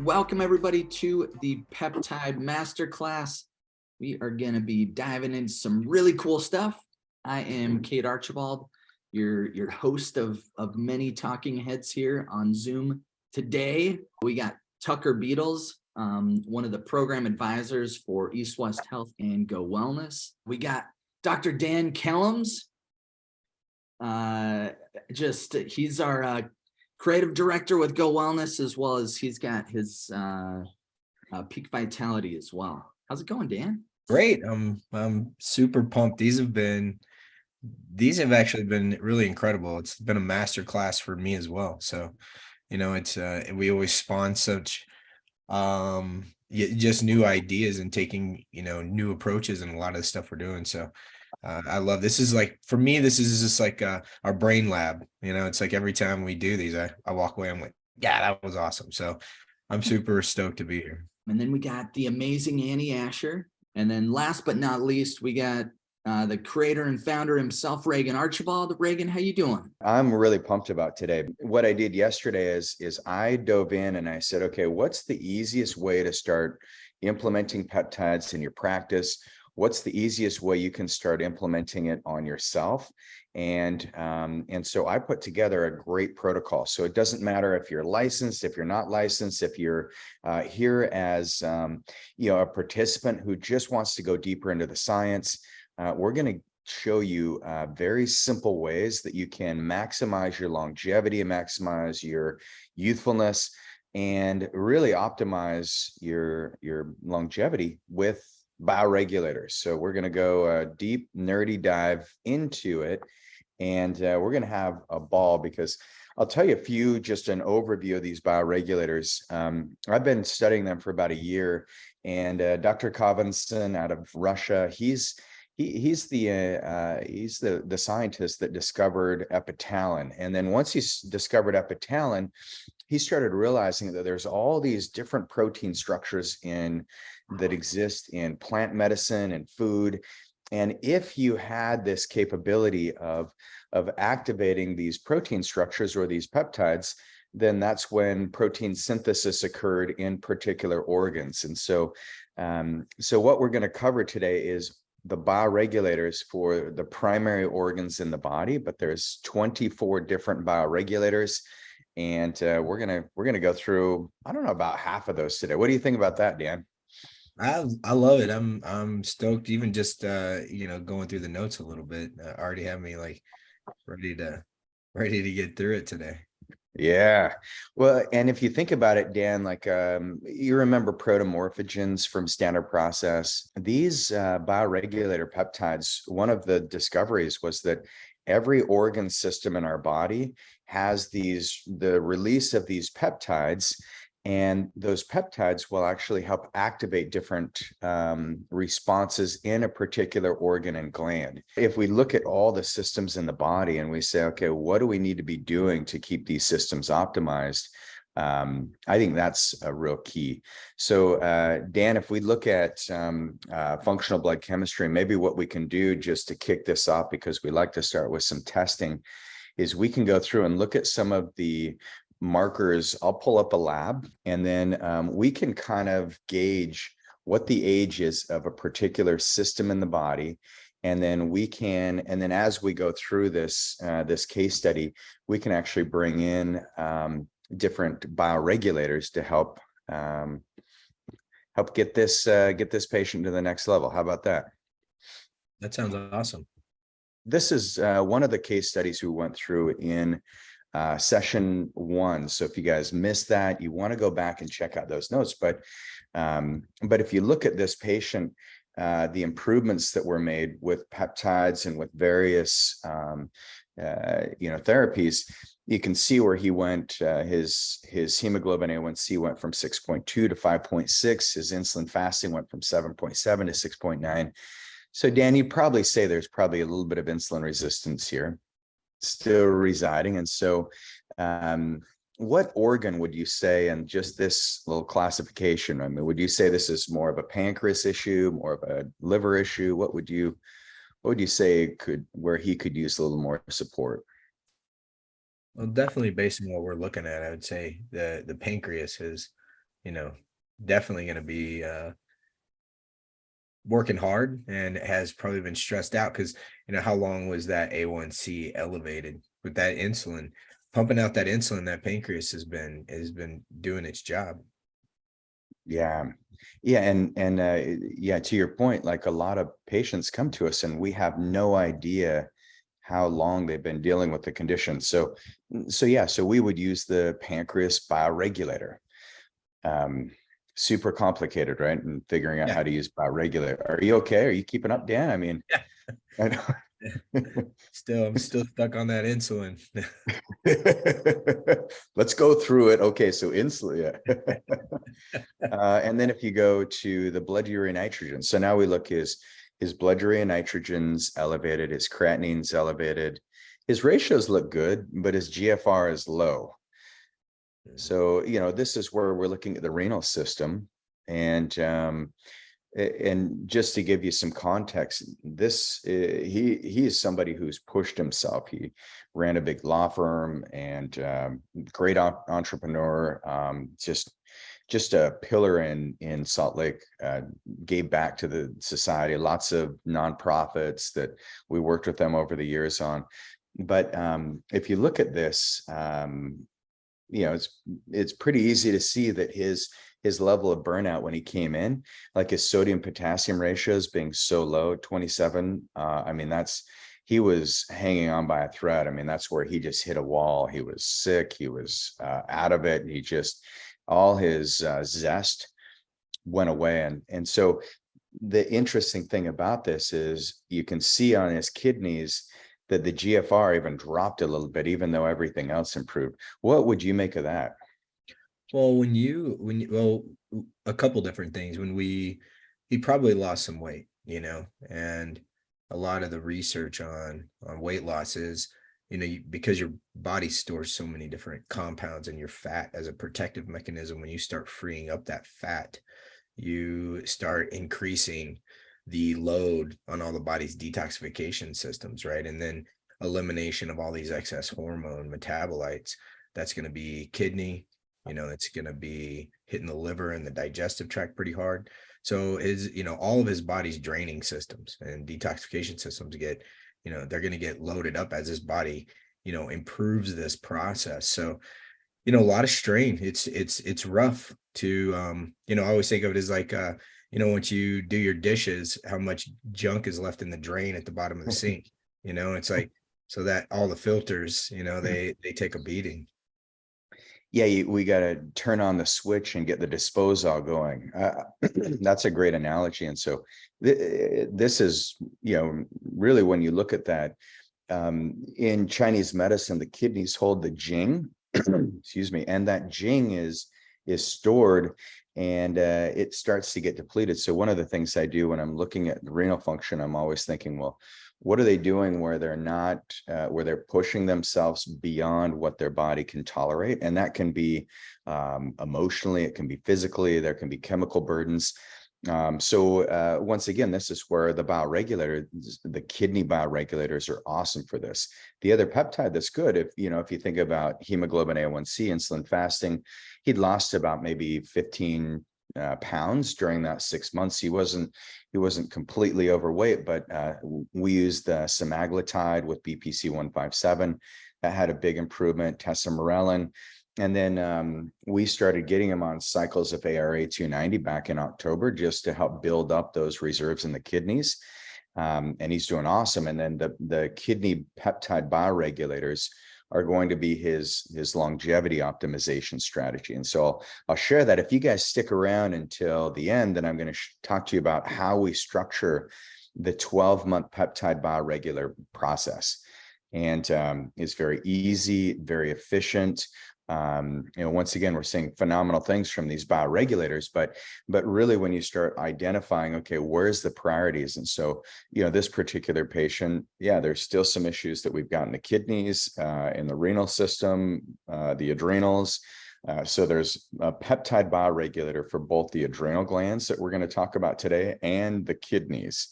Welcome everybody to the Peptide Masterclass. We are going to be diving into some really cool stuff. I am Kate Archibald, your host of many talking heads here on Zoom. Today, we got Tucker Beatles, one of the program advisors for East West Health and Go Wellness. We got Dr. Dan Kellams. He's our creative director with Go Wellness, as well as he's got his Peak Vitality as well. How's it going, Dan? Great. I'm super pumped. These have actually been really incredible. It's been a master class for me as well. So, it's we always spawn such just new ideas and taking, new approaches and a lot of the stuff we're doing. So I love this. Is like, for me, this is just like our brain lab. It's like every time we do these, I walk away, I'm like, yeah, that was awesome. So I'm super stoked to be here. And then we got the amazing Annie Asher. And then last but not least, we got the creator and founder himself, Regan Archibald. Regan, how you doing? I'm really pumped about today. What I did yesterday is I dove in and I said, okay, what's the easiest way to start implementing peptides in your practice? What's the easiest way you can start implementing it on yourself? And so I put together a great protocol. So it doesn't matter if you're licensed, if you're not licensed, if you're here as a participant who just wants to go deeper into the science. We're going to show you very simple ways that you can maximize your longevity and maximize your youthfulness and really optimize your longevity with bioregulators. So we're going to go a deep, nerdy dive into it, and we're going to have a ball because I'll tell you just an overview of these bioregulators. I've been studying them for about a year, and Dr. Kovanson out of Russia, he's the scientist that discovered epitalin. And then once he discovered epitalin, he started realizing that there's all these different protein structures that exist in plant medicine and food. And if you had this capability of activating these protein structures or these peptides, then that's when protein synthesis occurred in particular organs. And so what we're going to cover today is the bioregulators for the primary organs in the body, but there's 24 different bioregulators. And we're gonna go through, I don't know, about half of those today. What do you think about that, Dan? I love it. I'm stoked. Even just going through the notes a little bit, already have me like ready to get through it today. Yeah. Well, and if you think about it, Dan, like you remember protomorphogens from standard process. These bioregulator peptides, one of the discoveries was that every organ system in our body has the release of these peptides, and those peptides will actually help activate different responses in a particular organ and gland. If we look at all the systems in the body and we say, okay, what do we need to be doing to keep these systems optimized? I think that's a real key. So, Dan, if we look at functional blood chemistry, maybe what we can do just to kick this off, because we like to start with some testing, is we can go through and look at some of the markers. I'll pull up a lab, and then we can kind of gauge what the age is of a particular system in the body. And then as we go through this case study, we can actually bring in different bioregulators to help get this patient to the next level. How about that? That sounds awesome. This is one of the case studies we went through in session 1. So if you guys missed that, you want to go back and check out those notes. But if you look at this patient, the improvements that were made with peptides and with various therapies, you can see where he went. His hemoglobin A1C went from 6.2 to 5.6. His insulin fasting went from 7.7 to 6.9. So Dan, you'd probably say there's probably a little bit of insulin resistance here still residing. And so what organ would you say, and just this little classification, I mean, would you say this is more of a pancreas issue, more of a liver issue? What would you say where he could use a little more support? Well, definitely based on what we're looking at, I would say the pancreas is, definitely going to be working hard and has probably been stressed out because, how long was that A1C elevated with that insulin? Pumping out that insulin, that pancreas has been doing its job. Yeah. Yeah. And yeah, to your point, like a lot of patients come to us and we have no idea how long they've been dealing with the condition. So yeah, so we would use the pancreas bioregulator. Super complicated, right? And figuring out Yeah. how to use bioregulator. Are you okay? Are you keeping up, Dan? I mean, Yeah. I know. I'm still stuck on that insulin. Let's go through it. Okay, so insulin, yeah. And then if you go to the blood urea nitrogen, so now we look his blood urea nitrogen's elevated, his creatinine's elevated, his ratios look good, but his GFR is low. So, this is where we're looking at the renal system. And just to give you some context, he is somebody who's pushed himself. He ran a big law firm and great entrepreneur, just a pillar in Salt Lake, gave back to the society, lots of nonprofits that we worked with them over the years on. But if you look at this, it's pretty easy to see that his level of burnout when he came in, like his sodium potassium ratios being so low, 27. I mean, he was hanging on by a thread. I mean, that's where he just hit a wall. He was sick. He was out of it. All his zest went away. And so the interesting thing about this is you can see on his kidneys that the GFR even dropped a little bit, even though everything else improved. What would you make of that? Well, well, a couple different things. He probably lost some weight, and a lot of the research on weight loss is, because your body stores so many different compounds in your fat as a protective mechanism. When you start freeing up that fat, you start increasing the load on all the body's detoxification systems, right? And then elimination of all these excess hormone metabolites. That's going to be kidney, it's going to be hitting the liver and the digestive tract pretty hard. So all of his body's draining systems and detoxification systems they're going to get loaded up as his body, improves this process. So, a lot of strain. It's rough to, I always think of it as like, once you do your dishes, how much junk is left in the drain at the bottom of the sink, it's like, so that all the filters, they take a beating. Yeah, we got to turn on the switch and get the disposal going. That's a great analogy. And so this is, really when you look at that, in Chinese medicine, the kidneys hold the jing, excuse me, and that jing is stored and it starts to get depleted. So one of the things I do when I'm looking at the renal function, I'm always thinking, well, what are they doing where they're not, where they're pushing themselves beyond what their body can tolerate? And that can be emotionally, it can be physically, there can be chemical burdens. So once again, this is where the kidney bioregulators are awesome for this. The other peptide that's good, if you think about hemoglobin A1C, insulin fasting, he'd lost about maybe 15 pounds during that 6 months. He wasn't completely overweight, but we used semaglutide with BPC 157. That had a big improvement. Tesamorelin. And then we started getting him on cycles of ARA 290 back in October, just to help build up those reserves in the kidneys. And he's doing awesome. And then the kidney peptide bioregulators are going to be his longevity optimization strategy. And so I'll share that. If you guys stick around until the end, then I'm going to talk to you about how we structure the 12-month peptide bioregular process. And it's very easy, very efficient. Once again, we're seeing phenomenal things from these bioregulators, but really when you start identifying, okay, where's the priorities? And so, this particular patient, there's still some issues that we've got in the kidneys, in the renal system, the adrenals. So there's a peptide bioregulator for both the adrenal glands that we're going to talk about today and the kidneys.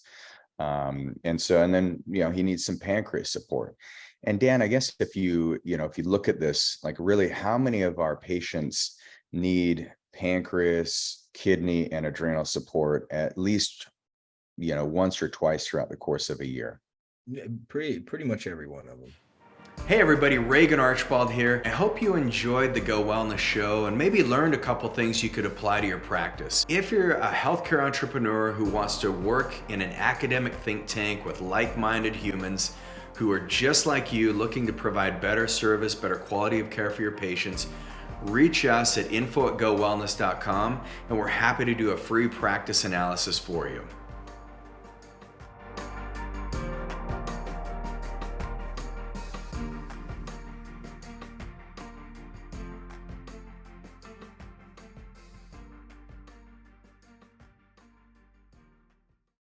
And then, he needs some pancreas support. And Dan, I guess if you look at this, like really how many of our patients need pancreas, kidney, and adrenal support at least, once or twice throughout the course of a year. Pretty much every one of them. Hey everybody, Regan Archibald here. I hope you enjoyed the Go Wellness show and maybe learned a couple things you could apply to your practice. If you're a healthcare entrepreneur who wants to work in an academic think tank with like-minded humans who are just like you, looking to provide better service, better quality of care for your patients, reach us at info@gowellness.com and we're happy to do a free practice analysis for you.